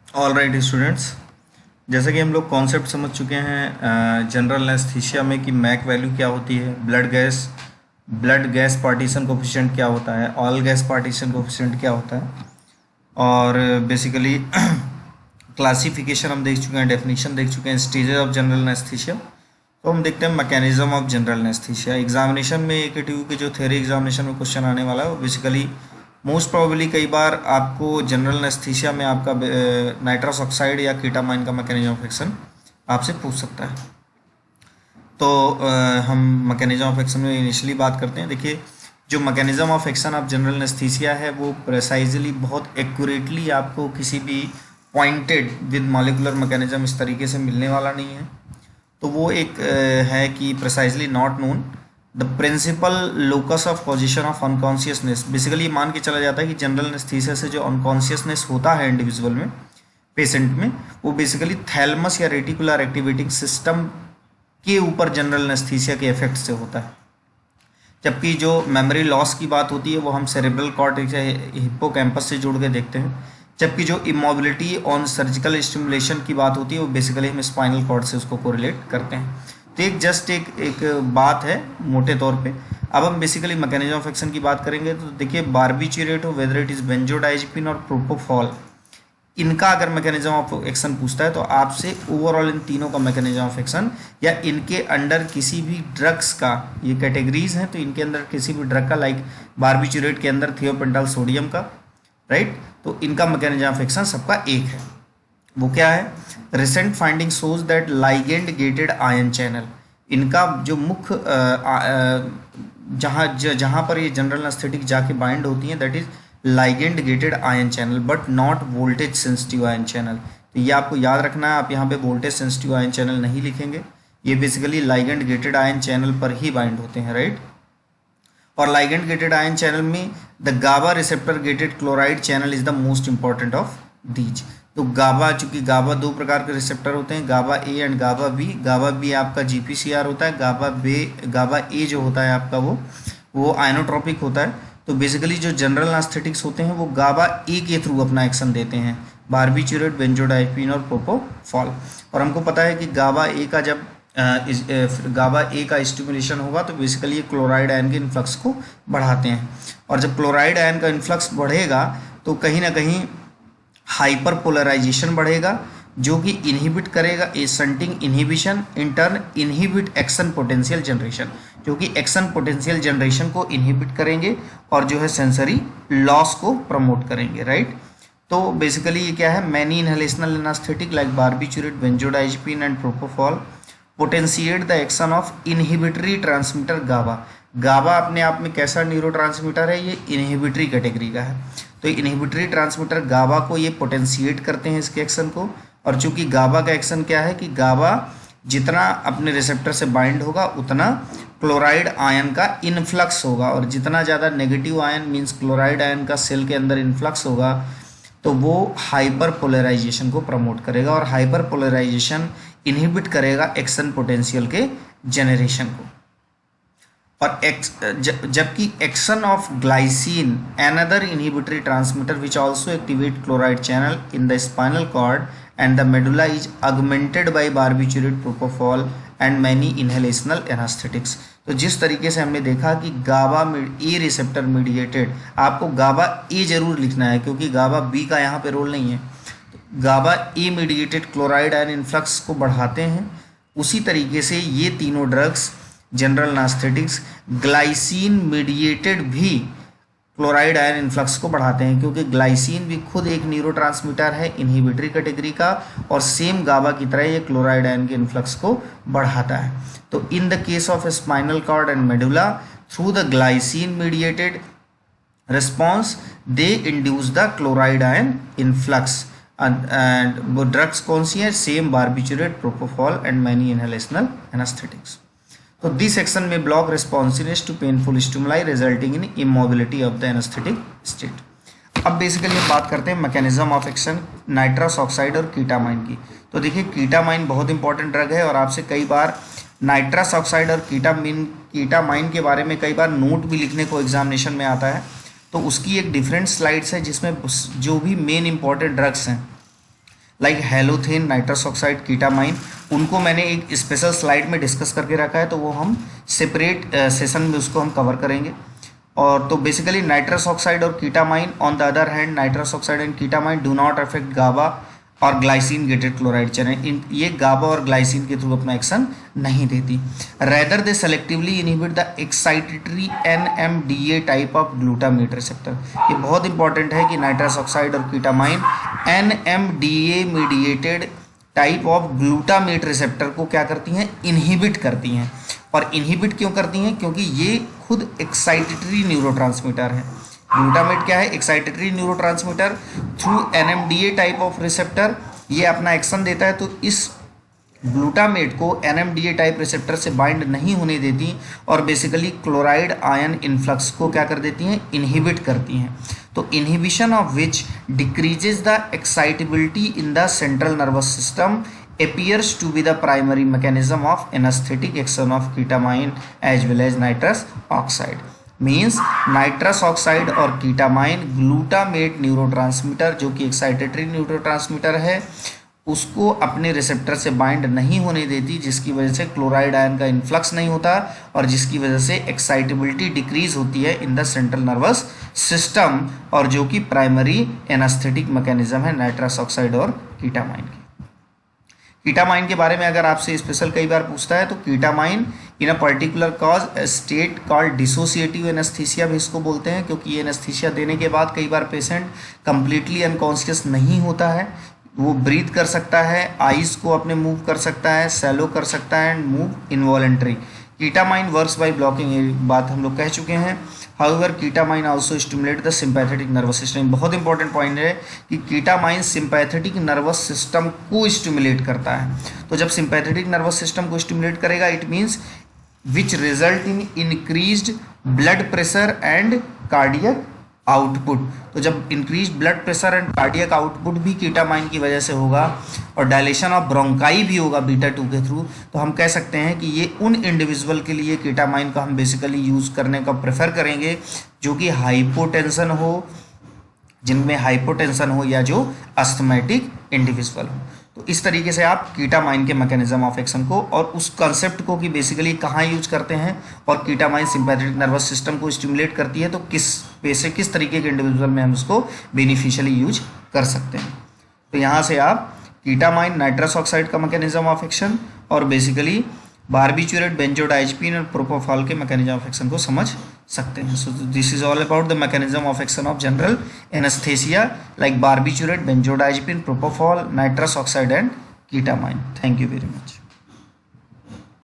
All right students, जैसा कि हम लोग कॉन्सेप्ट समझ चुके हैं जनरल एनेस्थीसिया में कि मैक वैल्यू क्या होती है, ब्लड गैस पार्टीशन कोफिशिएंट क्या होता है, ऑल गैस पार्टीशन कोफिशिएंट क्या होता है, और बेसिकली क्लासिफिकेशन हम देख चुके हैं, डेफिनेशन देख चुके हैं, स्टेजेस ऑफ जनरल एनेस्थीसिया। तो हम देखते हैं mechanism of general anaesthesia. Examination में AKTU के जो थ्योरी एग्जामिनेशन में क्वेश्चन आने वाला है वो बेसिकली मोस्ट प्रोबेबली कई बार आपको जनरल एनेस्थीसिया में आपका नाइट्रस ऑक्साइड या कीटामाइन का मैकेनिज्म ऑफ एक्शन आपसे पूछ सकता है। तो हम मैकेनिज्म ऑफ एक्शन में इनिशियली बात करते हैं। देखिए, जो mechanism of action of general anaesthesia है वो प्रेसाइजली बहुत एक्यूरेटली आपको किसी भी पॉइंटेड विद मॉलिकुलर मैकेनिज्म इस तरीके से मिलने वाला नहीं है। तो वो एक है कि precisely not known the principal locus of position of unconsciousness. Basically मान के चला जाता है कि जनरल एनेस्थीसिया से जो अनकॉन्शियसनेस होता है इंडिविजुअल में, पेशेंट में, वो बेसिकली थैलमस या रेटिकुलर एक्टिवेटिंग सिस्टम के ऊपर जनरल एनेस्थीसिया के इफेक्ट से होता है। जबकि जो मेमोरी लॉस की बात होती है वो हम सेरेब्रल कॉर्टेक्स या हिप्पोकैम्पस से जोड़ के देखते हैं। जबकि जो इमोबिलिटी ऑन सर्जिकल स्टिमुलेशन की बात होती है वो बेसिकली हम स्पाइनल कॉर्ड से उसको कोरिलेट करते हैं। तो एक बात है मोटे तौर पे। अब हम बेसिकली मैकेनिज्म ऑफ एक्शन की बात करेंगे। तो देखिए, बारबिचुरेट हो, वेदर इट इज़ बेंजोडाइज़ेपिन और प्रोपोफॉल, इनका अगर मैकेनिज्म ऑफ एक्शन पूछता है तो आपसे ओवरऑल इन तीनों का मैकेनिज्म ऑफ एक्शन या इनके अंडर किसी भी ड्रग्स का, ये कैटेगरीज हैं तो इनके अंदर किसी भी ड्रग का, लाइक बारबिचुरेट के अंदर थियोपेंटाल सोडियम का, राइट, तो इनका मैकेनिज्म ऑफ एक्शन सबका एक है। वो क्या है? Recent finding shows that ligand gated ion channel, इनका जो मुख्य जहाँ पर ये जनरल एनेस्थेटिक जाके बाइंड होती हैं, that is ligand gated ion channel but not voltage sensitive ion channel. तो ये आपको याद रखना है, आप यहाँ पे वोल्टेज सेंसिटिव आयन चैनल नहीं लिखेंगे, ये basically ligand gated ion channel पर ही बाइंड होते हैं, राइट। और लाइगेंड गेटेड आयन चैनल में the GABA receptor gated chloride channel is the most important of these. तो गाबा, चूंकि गाबा दो प्रकार के रिसेप्टर होते हैं, GABA A and GABA B. GABA B आपका GPCR होता है, गाबा ए जो होता है आपका वो आयनोट्रोपिक होता है। तो बेसिकली जो जनरल एनेस्थेटिक्स होते हैं वो गाबा ए के थ्रू अपना एक्शन देते हैं, बारबिचुरेट, बेंजोडाइज़ेपिन और प्रोपोफॉल। और हमको पता है कि गाबा ए का जब गाबा ए का स्टिमुलेशन होगा तो बेसिकली ये क्लोराइड आयन के इन्फ्लक्स को बढ़ाते हैं। और जब क्लोराइड आयन का इन्फ्लक्स बढ़ेगा तो कहीं ना कहीं हाइपर पोलराइजेशन बढ़ेगा, जो कि इनहिबिट करेगा a shunting inhibition, in turn inhibit action potential generation, जो कि एक्शन पोटेंशियल जनरेशन को इनहिबिट करेंगे और जो है सेंसरी लॉस को प्रमोट करेंगे, राइट। तो बेसिकली ये क्या है? Many inhalational anaesthetic like barbiturate, benzodiazepine and propofol potentiate the action of inhibitory transmitter GABA. GABA अपने आप में कैसा न्यूरोट्रांसमीटर है? ये इनहिबिटरी कैटेगरी का है। तो इनहिबिटरी ट्रांसमीटर गाबा को ये पोटेंशिएट करते हैं इसके एक्शन को। और चूंकि गाबा का एक्शन क्या है कि गाबा जितना अपने रिसेप्टर से बाइंड होगा उतना क्लोराइड आयन का इनफ्लक्स होगा, और जितना ज़्यादा negative ion means chloride ion का सेल के अंदर इनफ्लक्स होगा तो वो हाइपर पोलराइजेशन को प्रमोट करेगा, और हाइपर पोलराइजेशन इनहिबिट करेगा एक्शन पोटेंशियल के जनरेशन को। और जबकि action of glycine another inhibitory transmitter which also activate chloride channel in the spinal cord and the medulla is augmented by barbiturate, propofol and many inhalational anaesthetics. तो जिस तरीके से हमने देखा कि गाबा ए रिसेप्टर मीडिएटेड, आपको गाबा ए जरूर लिखना है क्योंकि गाबा बी का यहाँ पे रोल नहीं है। गाबा ए मीडिएटेड क्लोराइड आयन इन्फ्लक्स को बढ़ाते हैं, उसी तरीके से ये तीनों drugs general anaesthetics glycine mediated भी क्लोराइड आयन इन्फ्लक्स को बढ़ाते हैं, क्योंकि ग्लाइसिन भी खुद एक न्यूरोट्रांसमीटर है इनहिबिटरी कैटेगरी का, और सेम गाबा की तरह ये क्लोराइड आयन के इन्फ्लक्स को बढ़ाता है। तो in the case of spinal cord and medulla through the glycine mediated response they induce the chloride ion influx. And वो ड्रग्स कौन सी है? Same barbiturate, propofol and many inhalational anaesthetics. तो दिस एक्शन में block responsiveness to painful stimuli resulting in immobility of the anaesthetic state. अब basically हम बात करते हैं mechanism of action nitrous oxide और कीटामाइन की। तो देखिए, कीटामाइन बहुत इंपॉर्टेंट ड्रग है और आपसे कई बार नाइट्रस ऑक्साइड और कीटामाइन के बारे में कई बार नोट भी लिखने को एग्जामिनेशन में आता है। तो उसकी एक डिफरेंट स्लाइड्स है जिसमें जो भी मेन इंपॉर्टेंट ड्रग्स हैं लाइक हैलोथेन, नाइट्रस ऑक्साइड, कीटामाइन, उनको मैंने एक स्पेशल स्लाइड में डिस्कस करके रखा है, तो वो हम सेपरेट सेशन में उसको हम कवर करेंगे। और तो बेसिकली नाइट्रस ऑक्साइड और ketamine, on the other hand nitrous oxide and ketamine do not affect GABA और ग्लाइसिन गेटेड क्लोराइड चैनल। ये गाबा और ग्लाइसिन के थ्रू अपना एक्शन नहीं देती। Rather they selectively inhibit the excitatory NMDA type of glutamate receptor. ये बहुत important है कि नाइट्रस ऑक्साइड और कीटामाइन NMDA mediated type of glutamate receptor को क्या करती हैं, इनहिबिट करती हैं। और इनहिबिट क्यों करती हैं, क्योंकि ये खुद एक्साइटेटरी न्यूरोट्रांसमीटर है। ग्लूटामेट क्या है, excitatory neurotransmitter, through NMDA type of receptor ये अपना एक्शन देता है। तो इस ग्लूटामेट को NMDA टाइप रिसेप्टर से बाइंड नहीं होने देती और बेसिकली क्लोराइड आयन इन्फ्लक्स को क्या कर देती हैं, इनहिबिट करती हैं। तो inhibition of which decreases the excitability in the central nervous system appears to be the primary mechanism of anesthetic action of ketamine as well as nitrous oxide। Means nitrous oxide और कीटामाइन glutamate neurotransmitter जो कि excitatory neurotransmitter है उसको अपने receptor से bind नहीं होने देती, जिसकी वजह से क्लोराइड आयन का इन्फ्लक्स नहीं होता और जिसकी वजह से एक्साइटेबिलिटी डिक्रीज होती है in the central nervous system, और जो कि प्राइमरी एनास्थेटिक मैकेनिज्म है नाइट्रस ऑक्साइड और कीटामाइन की। कीटामाइन के बारे में अगर आपसे स्पेशल कई बार पूछता है तो ketamine in a particular cause state called dissociative anaesthesia भी इसको बोलते हैं, क्योंकि ये एनेस्थीसिया देने के बाद कई बार पेशेंट कंप्लीटली अनकॉन्शियस नहीं होता है, वो ब्रीथ कर सकता है, आइज को अपने मूव कर सकता है, सैलो कर सकता है and move involuntary. Ketamine works by blocking, ये बात हम लोग कह चुके हैं। However ketamine also stimulate the sympathetic nervous system. बहुत इंपॉर्टेंट पॉइंट है कि कीटामाइन सिंपैथेटिक नर्वस सिस्टम को स्टिमुलेट करता है। तो जब सिंपैथेटिक नर्वस सिस्टम को स्टिमुलेट करेगा it means which result in increased blood pressure and cardiac output. तो जब increase blood pressure and cardiac output भी कीटामाइन की वजह से होगा और डायलेशन ऑफ ब्रोंकाई भी होगा बीटा 2 के थ्रू, तो हम कह सकते हैं कि ये उन इंडिविजुअल के लिए कीटामाइन का हम बेसिकली यूज़ करने का प्रेफर करेंगे जो कि हाइपोटेंशन हो, जिनमें हाइपोटेंशन हो या जो अस्थमैटिक इंडिविजुअल हो। तो इस तरीके से आप कीटामाइन के मैकेनिज्म ऑफ एक्शन को और उस कंसेप्ट को कि बेसिकली कहाँ यूज करते हैं और कीटामाइन सिंपैथेटिक नर्वस सिस्टम को स्टिमुलेट करती है तो किस तरीके के इंडिविजुअल में हम उसको बेनिफिशियली यूज कर सकते हैं। तो यहाँ से आप कीटामाइन, नाइट्रस ऑक्साइड का मैकेनिज्म ऑफ एक्शन और बेसिकली बारबिचुरेट, बेंजोडाइज़ेपिन और प्रोपोफॉल के मैकेनिज्म ऑफ एक्शन को समझ सकते हैं। So this is all about the mechanism of action of general anaesthesia like barbiturate, benzodiazepine, propofol, nitrous oxide and ketamine. Thank you very much.